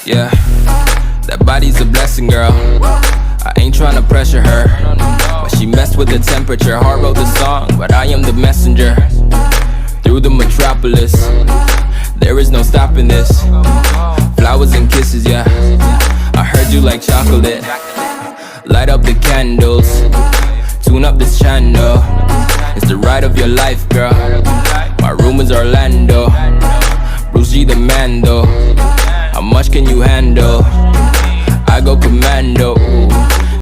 Yeah, that body's a blessing, girl. I ain't tryna pressure her, but she messed with the temperature. Heart wrote the song, but I am the messenger. Through the metropolis, there is no stopping this. Flowers and kisses, yeah. I heard you like chocolate. Light up the candles, tune up this channel. It's the ride of your life, girl. My room is Orlando. Bruce G the man though. How much can you handle? I go commando.